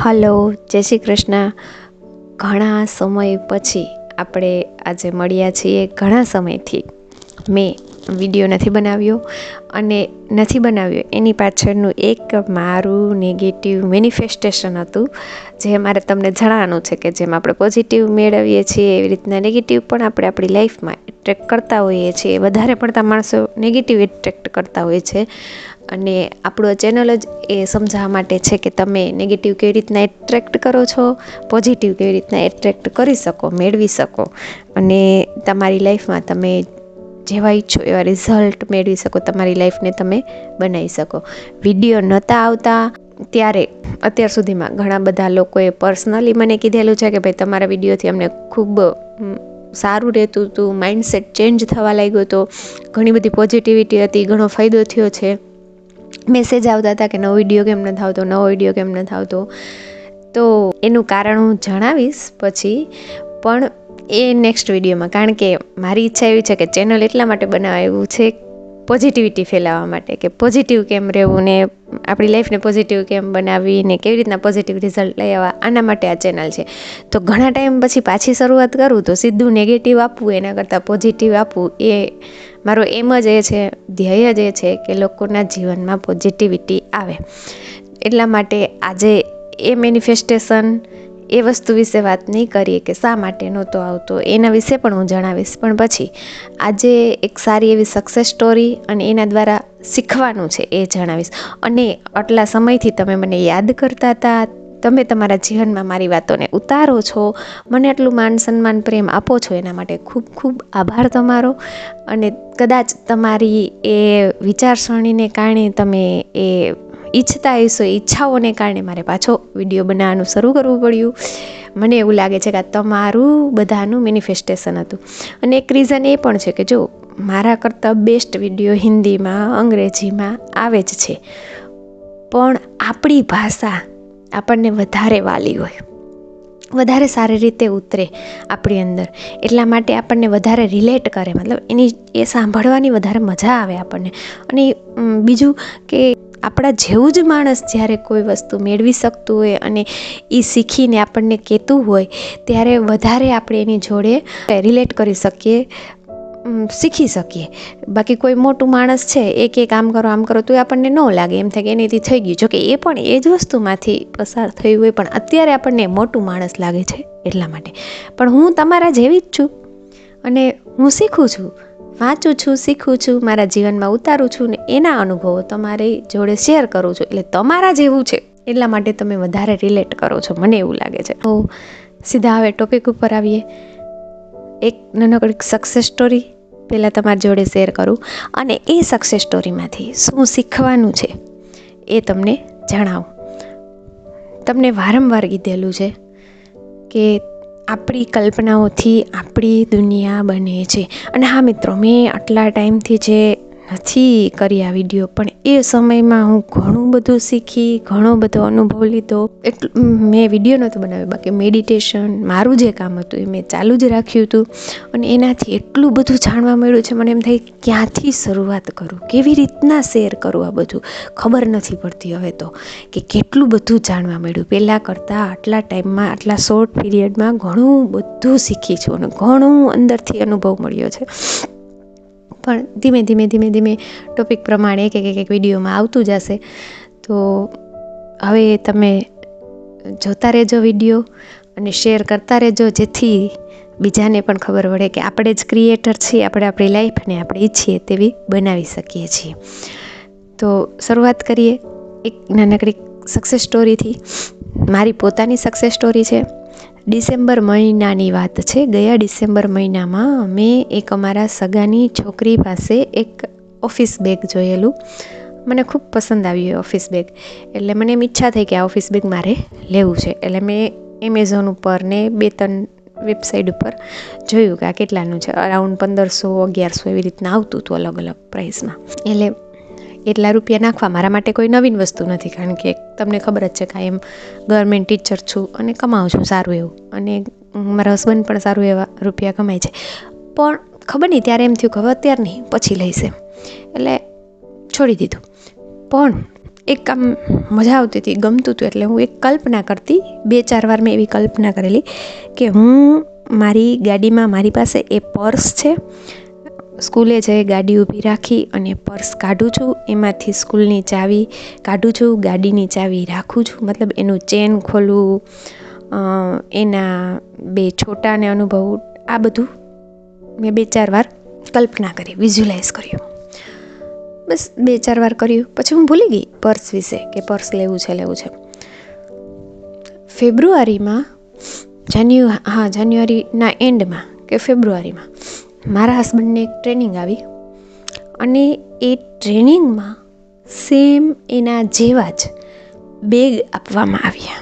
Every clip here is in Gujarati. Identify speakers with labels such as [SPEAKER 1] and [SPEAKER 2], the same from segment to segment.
[SPEAKER 1] હલો, જય શ્રી કૃષ્ણ. ઘણા સમય પછી આપણે આજે મળ્યા છીએ. ઘણા સમયથી મેં વિડીયો નથી બનાવ્યો, અને નથી બનાવ્યો એની પાછળનું એક મારું નેગેટિવ મેનિફેસ્ટેશન હતું, જે મારે તમને જણાવવાનું છે કે જેમ આપણે પોઝિટિવ મેળવીએ છીએ એવી રીતના નેગેટિવ પણ આપણે આપણી લાઈફમાં એટ્રેક્ટ કરતા હોઈએ છીએ. વધારે પડતા માણસો નેગેટિવ એટ્રેક્ટ કરતા હોય છે, અને આપણું ચેનલ જ એ સમજાવવા માટે છે કે તમે નેગેટિવ કેવી રીતના એટ્રેક્ટ કરો છો, પોઝિટિવ કેવી રીતના એટ્રેક્ટ કરી શકો, મેળવી શકો, અને તમારી લાઈફમાં તમે જેવા ઈચ્છો એવા રિઝલ્ટ મેળવી શકો, તમારી લાઈફને તમે બનાવી શકો. વિડીયો નહોતા આવતા ત્યારે અત્યાર સુધીમાં ઘણા બધા લોકોએ પર્સનલી મને કીધેલું છે કે ભાઈ તમારા વિડીયોથી અમને ખૂબ સારું રહેતું હતું, માઇન્ડસેટ ચેન્જ થવા લાગ્યો હતો, ઘણી બધી પોઝિટિવિટી હતી, ઘણો ફાયદો થયો છે. મેસેજ આવતા હતા કે નવો વિડીયો કેમ નથી આવતો, નવો વિડીયો કેમ નથી આવતો. તો એનું કારણ હું જણાવીશ પછી, પણ એ નેક્સ્ટ વિડીયોમાં. કારણ કે મારી ઈચ્છા એવી છે કે ચેનલ એટલા માટે બનાવ્યું છે પોઝિટિવિટી ફેલાવવા માટે, કે પોઝિટિવ કેમ રહેવું ને આપણી લાઈફને પોઝિટિવ કેમ બનાવવી ને કેવી રીતના પોઝિટિવ રિઝલ્ટ લઈ આવવા, આના માટે આ ચેનલ છે. તો ઘણા ટાઈમ પછી પાછી શરૂઆત કરું તો સીધું નેગેટિવ આપવું એના કરતાં પોઝિટિવ આપવું, એ મારો એમ જ એ છે, ધ્યેય જ એ છે કે લોકોના જીવનમાં પોઝિટિવિટી આવે. એટલા માટે આજે એ મેનિફેસ્ટેશન, એ વસ્તુ વિશે વાત નહીં કરીએ કે શા માટે નહોતો આવતો, એના વિશે પણ હું જણાવીશ. પણ પછી આજે એક સારી એવી સક્સેસ સ્ટોરી અને એના દ્વારા શીખવાનું છે એ જણાવીશ. અને આટલા સમયથી તમે મને યાદ કરતા હતા, તમે તમારા જીવનમાં મારી વાતોને ઉતારો છો, મને આટલું માન સન્માન પ્રેમ આપો છો, એના માટે ખૂબ ખૂબ આભાર તમારો. અને કદાચ તમારી એ વિચારસરણીને કારણે તમે એ ઈચ્છતા હશો, ઈચ્છાઓને કારણે મારે પાછો વિડીયો બનાવવાનું શરૂ કરવું પડ્યું. મને એવું લાગે છે કે આ તમારું બધાનું મેનિફેસ્ટેશન હતું. અને એક રીઝન એ પણ છે કે જો મારા કરતાં બેસ્ટ વિડીયો હિન્દીમાં, અંગ્રેજીમાં આવે જ છે, પણ આપણી ભાષા આપણને વધારે વાલી હોય, વધારે સારી રીતે ઉતરે આપણી અંદર, એટલા માટે આપણને વધારે રિલેટ કરે, મતલબ એની એ સાંભળવાની વધારે મજા આવે આપણને. અને બીજું કે આપણા જેવું જ માણસ જ્યારે કોઈ વસ્તુ મેળવી શકતું હોય અને એ શીખીને આપણને કહેતું હોય, ત્યારે વધારે આપણે એની જોડે રિલેટ કરી શકીએ, શીખી શકીએ. બાકી કોઈ મોટું માણસ છે એ કે આમ કરો આમ કરો તો આપણને ન લાગે, એમ થાય કે એનેથી થઈ ગયું. જોકે એ પણ એ જ વસ્તુમાંથી પસાર થયું હોય, પણ અત્યારે આપણને મોટું માણસ લાગે છે એટલા માટે. પણ હું તમારા જેવી જ છું, અને હું શીખું છું, વાંચું છું, શીખું છું, મારા જીવનમાં ઉતારું છું, ને એના અનુભવો તમારી જોડે શેર કરું છું. એટલે તમારા જેવું છે એટલા માટે તમે વધારે રિલેટ કરો છો, મને એવું લાગે છે. તો સીધા હવે ટોપિક ઉપર આવીએ. એક નાનકડી સક્સેસ સ્ટોરી પહેલાં તમારી જોડે શેર કરું, અને એ સક્સેસ સ્ટોરીમાંથી શું શીખવાનું છે એ તમને જણાવું. તમને વારંવાર કીધેલું છે કે આપણી કલ્પનાઓથી આપણી દુનિયા બને છે. અને હા મિત્રો, મેં આટલા ટાઈમથી જે નથી કરી આ વિડીયો, પણ એ સમયમાં હું ઘણું બધું શીખી, ઘણો બધો અનુભવ લીધો. મેં વિડીયો નહોતું બનાવ્યો, બાકી મેડિટેશન મારું જે કામ હતું એ મેં ચાલુ જ રાખ્યું હતું. અને એનાથી એટલું બધું જાણવા મળ્યું છે, મને એમ થાય ક્યાંથી શરૂઆત કરું, કેવી રીતના શેર કરું. આ બધું ખબર નથી પડતી હવે તો, કે કેટલું બધું જાણવા મળ્યું. પહેલાં કરતાં આટલા ટાઈમમાં, આટલા શોર્ટ પીરિયડમાં ઘણું બધું શીખી છું, અને ઘણું અંદરથી અનુભવ મળ્યો છે. પણ ધીમે ધીમે ધીમે ધીમે ટોપિક પ્રમાણે એક વિડીયોમાં આવતું જશે. તો હવે તમે જોતા રહેજો વિડીયો, અને શેર કરતા રહેજો, જેથી બીજાને પણ ખબર પડે કે આપણે જ ક્રિએટર છીએ, આપણે આપણી લાઈફને આપણે ઈચ્છીએ તેવી બનાવી શકીએ છીએ. તો શરૂઆત કરીએ એક નાનકડી સક્સેસ સ્ટોરીથી. મારી પોતાની સક્સેસ સ્ટોરી છે. ડિસેમ્બર મહિનાની વાત છે. ગયા ડિસેમ્બર મહિનામાં મેં એક અમારા સગાની છોકરી પાસે એક ઓફિસ બેગ જોયેલું. મને ખૂબ પસંદ આવ્યું એ ઓફિસ બેગ, એટલે મને એમ ઈચ્છા થઈ કે આ ઓફિસ બેગ મારે લેવું છે. એટલે મેં એમેઝોન ઉપર ને 2-3 વેબસાઇટ ઉપર જોયું કે આ કેટલાનું છે. અરાઉન્ડ 1500-1100 એવી રીતના આવતું હતું, અલગ અલગ પ્રાઇસમાં. એટલે એટલા રૂપિયા નાખવા મારા માટે કોઈ નવીન વસ્તુ નથી, કારણ કે તમને ખબર જ છે કે એમ ગવર્મેન્ટ ટીચર છું અને કમાઉં છું સારું એવું, અને મારા હસબન્ડ પણ સારું એવા રૂપિયા કમાય છે. પણ ખબર નહીં, ત્યારે એમ થયું કે હવે અત્યારે નહીં, પછી લઈશ એમ, એટલે છોડી દીધું. પણ એક આમ મજા આવતી હતી, ગમતું હતું, એટલે હું એક કલ્પના કરતી. 2-4 વાર મેં એવી કલ્પના કરેલી કે હું મારી ગાડીમાં મારી પાસે એ પર્સ છે, સ્કૂલે જઈ ગાડી ઊભી રાખી અને પર્સ કાઢું છું, એમાંથી સ્કૂલની ચાવી કાઢું છું, ગાડીની ચાવી રાખું છું, મતલબ એનું ચેન ખોલવું, એના 2 છોટાને અનુભવવું, આ બધું મેં 2-4 વાર કલ્પના કરી, વિઝ્યુલાઇઝ કર્યું. બસ 2-4 વાર કર્યું પછી હું ભૂલી ગઈ પર્સ વિશે, કે પર્સ લેવું છે. ફેબ્રુઆરીમાં જાન્યુઆરીના એન્ડમાં કે ફેબ્રુઆરીમાં મારા હસબન્ડને એક ટ્રેનિંગ આવી, અને એ ટ્રેનિંગમાં સેમ એના જેવા જ બેગ આપવામાં આવ્યા.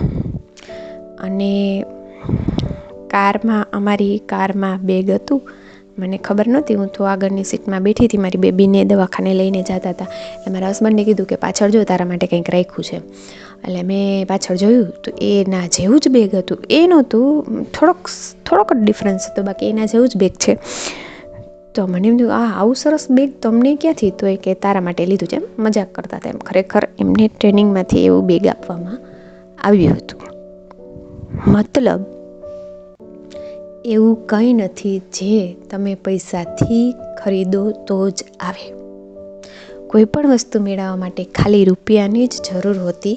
[SPEAKER 1] અને અમારી કારમાં બેગ હતું. મને ખબર નહોતી, હું તો આગળની સીટમાં બેઠી હતી, મારી બેબીને દવાખાને લઈને જતા હતા. એટલે મારા હસબન્ડને કીધું કે પાછળ જો, તારા માટે કંઈક રાખ્યું છે. એટલે મેં પાછળ જોયું તો એના જેવું જ બેગ હતું. એ નહોતું, થોડોક જ ડિફરન્સ હતો, બાકી એના જેવું જ બેગ છે. તો મને એમ થયું, આવું સરસ બેગ તમને ક્યાંથી? તો એ કે તારા માટે લીધું છે. એમ મજાક કરતા હતા. એમ ખરેખર એમને ટ્રેનિંગમાંથી એવું બેગ આપવામાં આવ્યું હતું. મતલબ એવું કંઈ નથી જે તમે પૈસાથી ખરીદો તો જ આવે. કોઈ પણ વસ્તુ મેળવવા માટે ખાલી રૂપિયાની જ જરૂર હોતી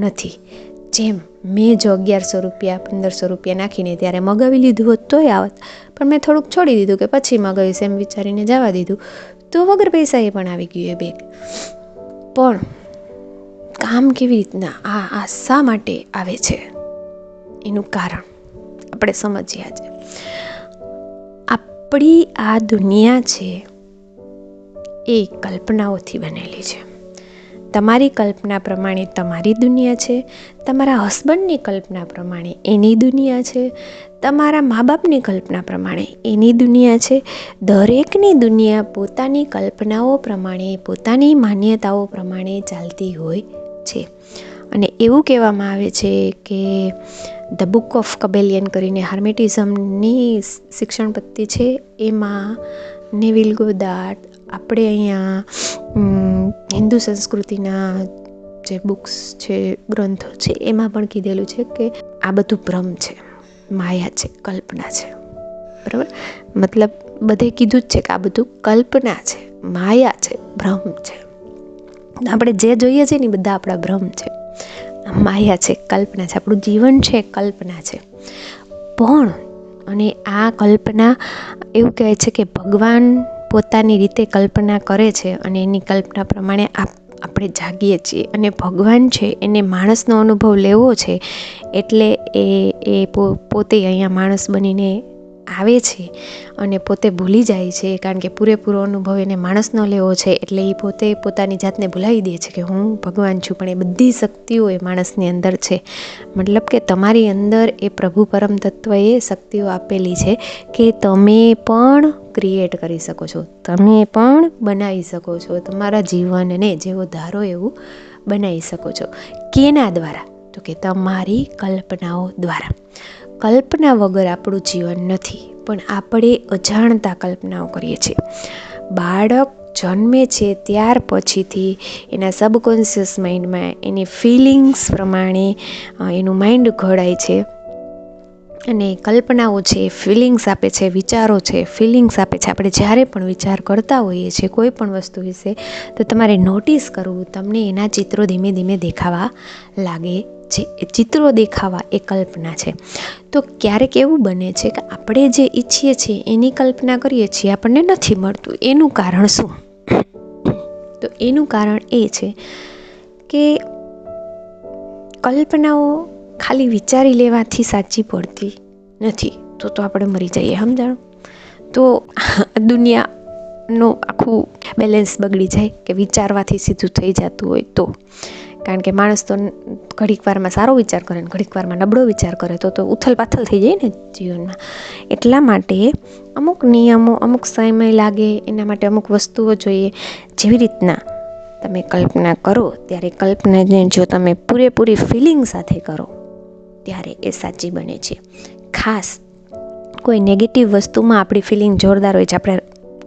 [SPEAKER 1] નથી. જેમ મેં જો 1100 રૂપિયા 1500 રૂપિયા નાખીને ત્યારે મગાવી લીધું હોત તોય આવત, પણ મેં થોડુંક છોડી દીધું કે પછી મગાવીશ એમ વિચારીને જવા દીધું, તો વગર પૈસાએ પણ આવી ગયું એ બેગ. પણ કામ કેવી રીતના, આ શા માટે આવે છે, એનું કારણ આપણે સમજ્યા છે. આપણી આ દુનિયા છે એ કલ્પનાઓથી બનેલી છે. તમારી કલ્પના પ્રમાણે તમારી દુનિયા છે, તમારા હસબન્ડની કલ્પના પ્રમાણે એની દુનિયા છે, તમારા મા બાપની કલ્પના પ્રમાણે એની દુનિયા છે. દરેકની દુનિયા પોતાની કલ્પનાઓ પ્રમાણે, પોતાની માન્યતાઓ પ્રમાણે ચાલતી હોય છે. અને એવું કહેવામાં આવે છે કે ધ બુક ઓફ કબેલિયન કરીને હાર્મેટિઝમની શિક્ષણ પદ્ધતિ છે, એમાં નેવિલ ગોદાર્ડ, આપણે અહીંયા હિન્દુ સંસ્કૃતિના જે બુક્સ છે, ગ્રંથો છે, એમાં પણ કીધેલું છે કે આ બધું ભ્રમ છે, માયા છે, કલ્પના છે. બરાબર? મતલબ બધે કીધું જ છે કે આ બધું કલ્પના છે, માયા છે, ભ્રમ છે. આપણે જે જોઈએ છે ને બધા આપણા ભ્રમ છે, માયા છે, કલ્પના છે. આપણું જીવન છે કલ્પના છે. પણ અને આ કલ્પના એવું કહે છે કે ભગવાન પોતાની રીતે કલ્પના કરે છે અને એની કલ્પના પ્રમાણે આપણે જાગીએ છીએ. અને ભગવાન છે એને માણસનો અનુભવ લેવો છે, એટલે એ પોતે અહીંયા માણસ બનીને આવે છે અને પોતે ભૂલી જાય છે, કારણ કે પૂરેપૂરો અનુભવ એને માણસનો લેવો છે. એટલે એ પોતે પોતાની જાતને ભૂલાવી દે છે કે હું ભગવાન છું. પણ એ બધી શક્તિઓ એ માણસની અંદર છે. મતલબ કે તમારી અંદર એ પ્રભુ પરમ તત્વએ શક્તિઓ આપેલી છે કે તમે પણ ક્રિએટ કરી શકો છો, તમે પણ બનાવી શકો છો, તમારા જીવનને જેવો ધારો એવું બનાવી શકો છો. કેના દ્વારા? તો કે તમારી કલ્પનાઓ દ્વારા. કલ્પના વગર આપણું જીવન નથી, પણ આપણે અજાણતા કલ્પનાઓ કરીએ છીએ. બાળક જન્મે છે ત્યાર પછીથી એના સબકોન્શિયસ માઇન્ડમાં એની ફિલિંગ્સ પ્રમાણે એનું માઇન્ડ ઘડાય છે, અને કલ્પનાઓ છે, ફિલિંગ્સ આપે છે, વિચારો છે, ફિલિંગ્સ આપે છે. આપણે જ્યારે પણ વિચાર કરતા હોઈએ છીએ કોઈ પણ વસ્તુ વિશે, તો તમારે નોટિસ કરવું, તમને એના ચિત્રો ધીમે ધીમે દેખાવા લાગે છે. એ ચિત્રો દેખાવા એ કલ્પના છે. તો ક્યારેક એવું બને છે કે આપણે જે ઈચ્છીએ છીએ એની કલ્પના કરીએ છીએ, આપણને નથી મળતું. એનું કારણ શું? તો એનું કારણ એ છે કે કલ્પનાઓ ખાલી વિચારી લેવાથી સાચી પડતી નથી. તો આપણે મરી જઈએ, સમજાણું? તો દુનિયાનું આખું બેલેન્સ બગડી જાય કે વિચારવાથી સીધું થઈ જતું હોય તો. કારણ કે માણસ તો ઘડીક વારમાં સારો વિચાર કરે ને ઘડીક વારમાં નબળો વિચાર કરે, તો ઉથલ પાથલ થઈ જાય ને જીવનમાં. એટલા માટે અમુક નિયમો, અમુક સમય લાગે, એના માટે અમુક વસ્તુઓ જોઈએ. જેવી રીતના તમે કલ્પના કરો ત્યારે કલ્પનાને જો તમે પૂરેપૂરી ફિલિંગ સાથે કરો ત્યારે એ સાચી બને છે. ખાસ કોઈ નેગેટિવ વસ્તુમાં આપણી ફિલિંગ જોરદાર હોય છે, આપણે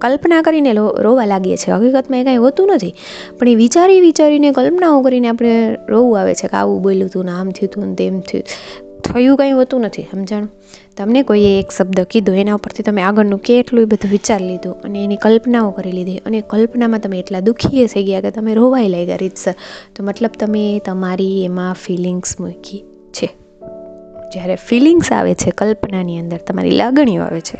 [SPEAKER 1] કલ્પના કરીને રોવા લાગીએ છીએ. હકીકતમાં એ કાંઈ હોતું નથી, પણ એ વિચારીને કલ્પનાઓ કરીને આપણે રોવું આવે છે કે આવું બોલ્યું હતું ને આમ થયું હતું ને તેમ થયું કંઈ હોતું નથી. સમજાણું? તમને કોઈએ એક શબ્દ કીધો, એના ઉપરથી તમે આગળનું કેટલું એ બધું વિચાર લીધું અને એની કલ્પનાઓ કરી લીધી, અને કલ્પનામાં તમે એટલા દુઃખી થઈ ગયા કે તમે રોવાઈ લાગ્યા રીતસર. તો મતલબ તમે તમારી એમાં ફિલિંગ્સ મૂકી છે. જ્યારે ફિલિંગ્સ આવે છે કલ્પનાની અંદર, તમારી લાગણીઓ આવે છે,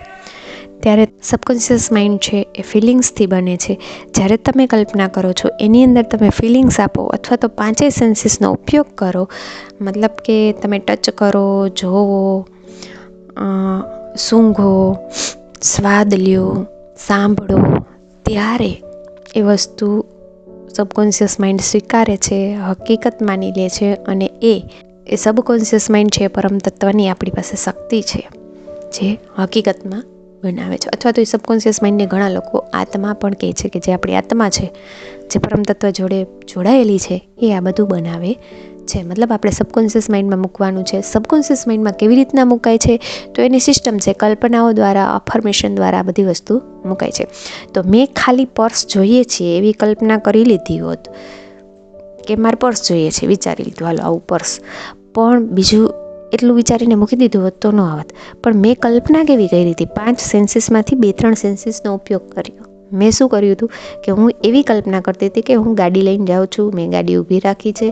[SPEAKER 1] ત્યારે સબકોન્શિયસ માઇન્ડ છે એ ફિલિંગ્સથી બને છે. જ્યારે તમે કલ્પના કરો છો એની અંદર તમે ફિલિંગ્સ આપો અથવા તો 5 સેન્સીસનો ઉપયોગ કરો, મતલબ કે તમે ટચ કરો, જોવો, સૂંઘો, સ્વાદ લ્યો, સાંભળો, ત્યારે એ વસ્તુ સબકોન્શિયસ માઇન્ડ સ્વીકારે છે, હકીકત માની લે છે, અને એ સબકોન્શિયસ માઇન્ડ છે પરમ તત્વની આપણી પાસે શક્તિ છે જે હકીકતમાં બનાવે છે. અથવા તો એ સબકોન્શિયસ માઇન્ડને ઘણા લોકો આત્મા પણ કહે છે કે જે આપણી આત્મા છે, જે પરમ તત્વ જોડે જોડાયેલી છે, એ આ બધું બનાવે છે. મતલબ આપણે સબકોન્શિયસ માઇન્ડમાં મૂકવાનું છે. સબકોન્શિયસ માઇન્ડમાં કેવી રીતના મુકાય છે? તો એની સિસ્ટમ છે, કલ્પનાઓ દ્વારા, અફર્મેશન દ્વારા બધી વસ્તુ મુકાય છે. તો મેં ખાલી પર્સ જોઈએ છીએ એવી કલ્પના કરી લીધી હોત કે મારે પર્સ જોઈએ છે, વિચારી લીધું હાલો આવું પર્સ, પણ બીજું એટલું વિચારીને મૂકી દીધું હોત તો ન આવત. પણ મેં કલ્પના કેવી કરી હતી? 5 સેન્સીસમાંથી 2-3 સેન્સીસનો ઉપયોગ કર્યો. મેં શું કર્યું હતું કે હું એવી કલ્પના કરતી હતી કે હું ગાડી લઈને જાઉં છું, મેં ગાડી ઊભી રાખી છે,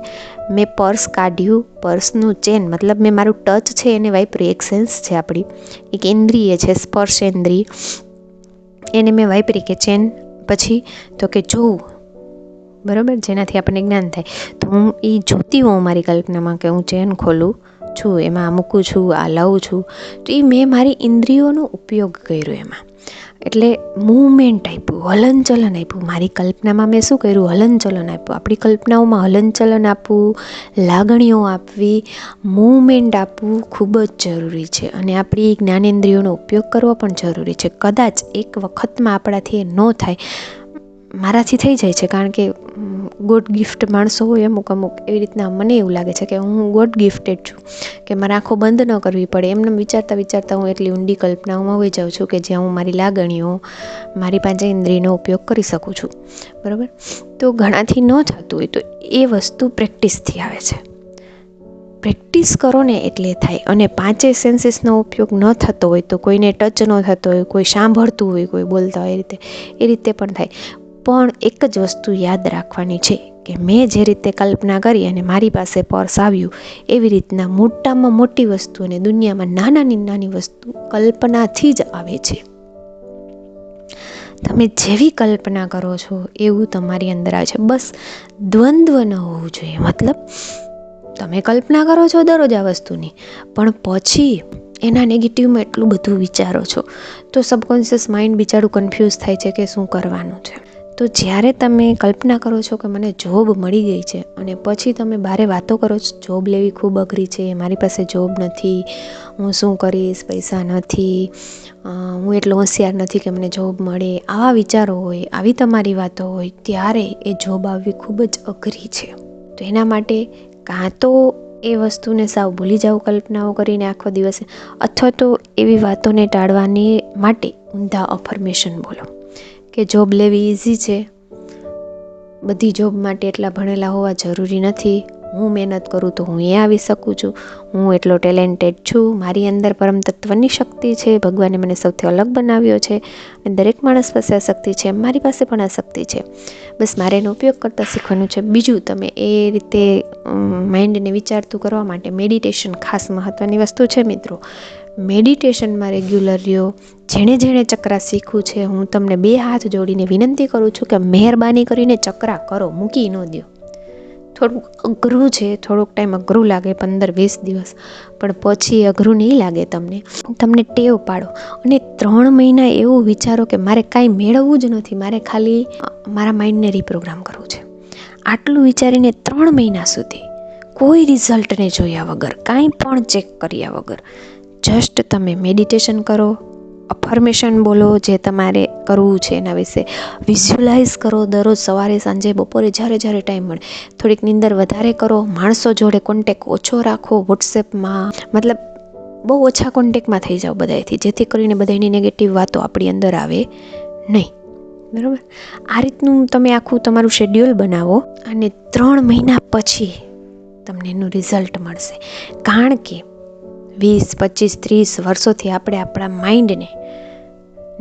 [SPEAKER 1] મેં પર્સ કાઢ્યું, પર્સનું ચેન, મતલબ મેં મારું ટચ છે એને વાપરી, એક સેન્સ છે આપણી, એક ઇન્દ્રિય છે સ્પર્શેન્દ્રિય, એને મેં વાપરી કે ચેન, પછી તો કે જોવું, બરાબર, જેનાથી આપણને જ્ઞાન થાય. તો હું એ જોતી હોઉં મારી કલ્પનામાં કે હું ચેન ખોલું છું, એમાં મૂકું છું, આ લઉં છું, તો એ મેં મારી ઇન્દ્રિયોનો ઉપયોગ કર્યો એમાં. એટલે મૂવમેન્ટ આપ્યું, હલનચલન આપ્યું. મારી કલ્પનામાં મેં શું કર્યું? હલનચલન આપ્યું. આપણી કલ્પનાઓમાં હલનચલન આપવું, લાગણીઓ આપવી, મૂવમેન્ટ આપવું ખૂબ જ જરૂરી છે, અને આપણી જ્ઞાનેન્દ્રિયોનો ઉપયોગ કરવો પણ જરૂરી છે. કદાચ એક વખતમાં આપણાથી એ ન થાય, મારાથી થઈ જાય છે, કારણ કે ગોડ ગિફ્ટ માણસો હોય અમુક એવી રીતના મને એવું લાગે છે કે હું ગોડ ગિફ્ટેડ છું, કે મારે આંખો બંધ ન કરવી પડે. એમને વિચારતા હું એટલી ઊંડી કલ્પનાઓમાં હોઈ જાઉં છું કે જ્યાં હું મારી લાગણીઓ, મારી પાંચેન્દ્રિયનો ઉપયોગ કરી શકું છું. બરાબર? તો ઘણાથી ન થતું હોય તો એ વસ્તુ પ્રેક્ટિસથી આવે છે. પ્રેક્ટિસ કરો ને એટલે થાય. અને 5 સેન્સીસનો ઉપયોગ ન થતો હોય તો, કોઈને ટચ ન થતો હોય, કોઈ સાંભળતું હોય, કોઈ બોલતા હોય, એ રીતે પણ થાય. પણ એક જ વસ્તુ યાદ રાખવાની છે કે મેં જે રીતે કલ્પના કરી અને મારી પાસે પર્સ આવ્યું, એવી રીતના મોટામાં મોટી વસ્તુ અને દુનિયામાં નાનાની નાની વસ્તુ કલ્પનાથી જ આવે છે. તમે જેવી કલ્પના કરો છો એવું તમારી અંદર આવે છે. બસ દ્વંદ્વ ન હોવું જોઈએ. મતલબ તમે કલ્પના કરો છો દરરોજ આ વસ્તુની, પણ પછી એના નેગેટિવમાં એટલું બધું વિચારો છો તો સબકોન્શિયસ માઇન્ડ બિચારું કન્ફ્યુઝ થાય છે કે શું કરવાનું છે. તો જ્યારે તમે કલ્પના કરો છો કે મને જોબ મળી ગઈ છે, અને પછી તમે બારે વાતો કરો છો, જોબ લેવી ખૂબ અઘરી છે, મારી પાસે જોબ નથી, હું શું કરીશ, પૈસા નથી, હું એટલો હોશિયાર નથી કે મને જોબ મળે, આવા વિચારો હોય, આવી તમારી વાતો હોય, ત્યારે એ જોબ આવવી ખૂબ જ અઘરી છે. તો એના માટે કાં તો એ વસ્તુને સાવ ભૂલી જાઓ કલ્પનાઓ કરીને આખો દિવસે, અથવા તો એવી વાતોને ટાળવાની માટે ઊંધા અફર્મેશન બોલો કે જોબ લેવી ઇઝી છે, બધી જોબ માટે એટલા ભણેલા હોવા જરૂરી નથી, હું મહેનત કરું તો હું એ આવી શકું છું, હું એટલો ટેલેન્ટેડ છું, મારી અંદર પરમ તત્વની શક્તિ છે, ભગવાને મને સૌથી અલગ બનાવ્યો છે, અને દરેક માણસ પાસે આ શક્તિ છે, મારી પાસે પણ આ શક્તિ છે, બસ મારે એનો ઉપયોગ કરતાં શીખવાનું છે. બીજું, તમે એ રીતે માઇન્ડને વિચારતું કરવા માટે મેડિટેશન ખાસ મહત્ત્વની વસ્તુ છે મિત્રો. મેડિટેશનમાં રેગ્યુલર રહ્યો. જેણે ચક્રા શીખવું છે, હું તમને 2 હાથ જોડીને વિનંતી કરું છું કે મહેરબાની કરીને ચક્રા કરો, મૂકી ન દો. થોડુંક અઘરું છે, થોડોક ટાઈમ અઘરું લાગે, 15-20 દિવસ, પણ પછી અઘરું નહીં લાગે. તમને ટેવ પાડો, અને 3 મહિના એવું વિચારો કે મારે કાંઈ મેળવવું જ નથી, મારે ખાલી મારા માઇન્ડને રિપ્રોગ્રામ કરવું છે. આટલું વિચારીને 3 મહિના સુધી કોઈ રિઝલ્ટને જોયા વગર, કાંઈ પણ ચેક કર્યા વગર, જસ્ટ તમે મેડિટેશન કરો, અફર્મેશન બોલો જે તમારે કરવું છે એના વિશે, વિઝ્યુલાઇઝ કરો દરરોજ સવારે, સાંજે, બપોરે, જ્યારે ટાઈમ મળે. થોડીક નીંદર વધારે કરો, માણસો જોડે કોન્ટેક ઓછો રાખો, વોટ્સએપમાં, મતલબ બહુ ઓછા કોન્ટેકમાં થઈ જાઓ બધાથી, જેથી કરીને બધાની નેગેટિવ વાતો આપણી અંદર આવે નહીં. બરાબર? આ રીતનું તમે આખું તમારું શેડ્યુલ બનાવો અને 3 મહિના પછી તમને એનું રિઝલ્ટ મળશે. કારણ કે 20, 25, 30 વર્ષોથી આપણે આપણા માઇન્ડને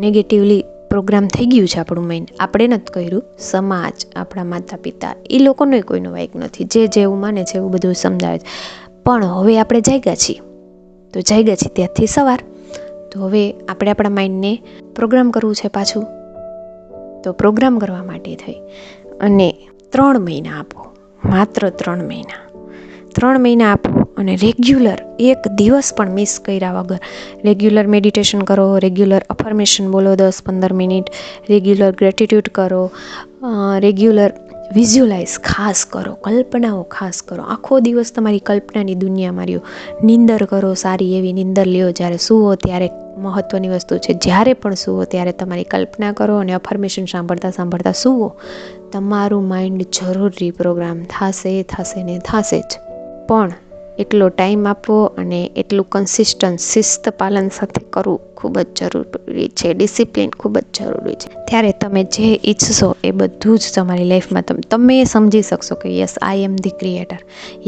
[SPEAKER 1] નેગેટિવલી પ્રોગ્રામ થઈ ગયું છે. આપણું માઇન્ડ આપણે નથી કર્યું, સમાજ, આપણા માતા પિતા, એ લોકોનો કોઈનો વાંક નથી. જે જેવું માને છે એવું બધું સમજાવે છે. પણ હવે આપણે જાગ્યા છીએ, તો જાગ્યા છીએ ત્યાંથી સવાર, તો હવે આપણે આપણા માઇન્ડને પ્રોગ્રામ કરવું છે પાછું. તો પ્રોગ્રામ કરવા માટે થઈ અને 3 મહિના આપો, માત્ર 3 મહિના. 3 મહિના આપો અને રેગ્યુલર એક દિવસ પણ મિસ કર્યા વગર રેગ્યુલર મેડિટેશન કરો, રેગ્યુલર અફર્મેશન બોલો 10-15 મિનિટ, રેગ્યુલર ગ્રેટિટ્યૂડ કરો, રેગ્યુલર વિઝ્યુલાઇઝ ખાસ કરો, કલ્પનાઓ ખાસ કરો. આખો દિવસ તમારી કલ્પનાની દુનિયામાં રહ્યો. નિંદર કરો, સારી એવી નિંદર લ્યો. જ્યારે સૂવો ત્યારે મહત્ત્વની વસ્તુ છે, જ્યારે પણ સૂવો ત્યારે તમારી કલ્પના કરો અને અફર્મેશન સાંભળતા સાંભળતા સૂવો. તમારું માઇન્ડ જરૂર રીપ્રોગ્રામ થશે ને થશે જ. પણ એટલો ટાઈમ આપવો અને એટલું કન્સિસ્ટન્ટ શિસ્ત પાલન સાથે કરવું ખૂબ જ જરૂરી છે. ડિસિપ્લિન ખૂબ જ જરૂરી છે. ત્યારે તમે જે ઈચ્છશો એ બધું જ તમારી લાઈફમાં તમે સમજી શકશો કે yes, I M the creator.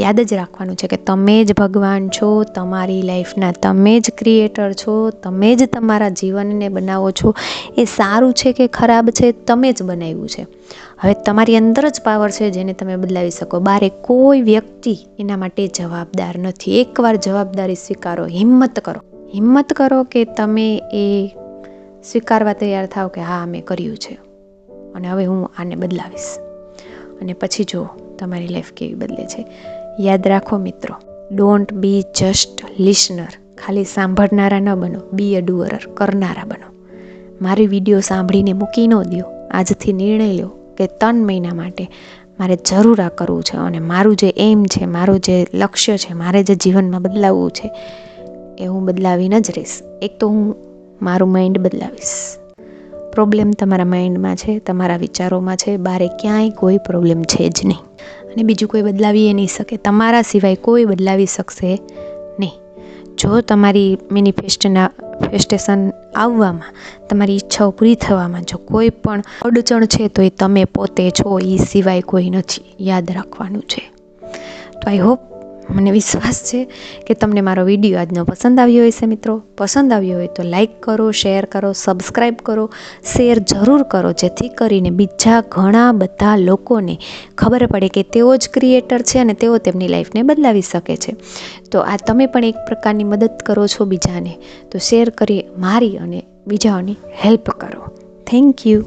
[SPEAKER 1] યાદ જ રાખવાનું છે કે તમે જ ભગવાન છો, તમારી લાઈફના તમે જ ક્રિએટર છો, તમે જ તમારા જીવનને બનાવો છો. એ સારું છે કે ખરાબ છે, તમે જ બનાવ્યું છે. હવે તમારી અંદર જ પાવર છે જેને તમે બદલાવી શકો. બારે કોઈ વ્યક્તિ એના માટે જવાબદાર નથી. એકવાર જવાબદારી સ્વીકારો, હિંમત કરો કે તમે એ સ્વીકારવા તૈયાર થાવ કે હા, મેં કર્યું છે અને હવે હું આને બદલાવીશ. અને પછી જુઓ તમારી લાઈફ કેવી બદલે છે. યાદ રાખો મિત્રો, ડોન્ટ બી જસ્ટ લિસનર. ખાલી સાંભળનારા ન બનો, બી અ ડુઅરર, કરનારા બનો. મારી વિડીયો સાંભળીને મૂકી ન દો. આજથી નિર્ણય લો કે 3 મહિના માટે મારે જરૂર આ કરવું છે અને મારું જે એમ છે, મારું જે લક્ષ્ય છે, મારે જે જીવનમાં બદલાવવું છે એ હું બદલાવીને જ રહીશ. એક તો હું મારું માઇન્ડ બદલાવીશ. પ્રોબ્લેમ તમારા માઇન્ડમાં છે, તમારા વિચારોમાં છે. બારે ક્યાંય કોઈ પ્રોબ્લેમ છે જ નહીં. અને બીજું કોઈ બદલાવી નહીં શકે. તમારા સિવાય કોઈ બદલાવી શકશે નહીં. જો તમારી મેનિફેસ્ટેશન આવવામાં, તમારી ઈચ્છાઓ પૂરી થવામાં જો કોઈ પણ અડચણ છે તો એ તમે પોતે છો, એ સિવાય કોઈ નથી. યાદ રાખવાનું છે. તો આઈ હોપ, મને વિશ્વાસ છે કે તમને મારો વિડીયો આજનો પસંદ આવ્યો હશે. મિત્રો, પસંદ આવ્યો હોય તો લાઈક કરો, શેર કરો, સબસ્ક્રાઈબ કરો, શેર જરૂર કરો, જેથી કરીને બીજા ઘણા બધા લોકોને ખબર પડે કે તેઓ જ ક્રિએટર છે અને તેઓ તેમની લાઈફને બદલાવી શકે છે. તો આ તમે પણ એક પ્રકારની મદદ કરો છો બીજાને. તો શેર કરી મારી અને બીજાઓની હેલ્પ કરો. Thank you.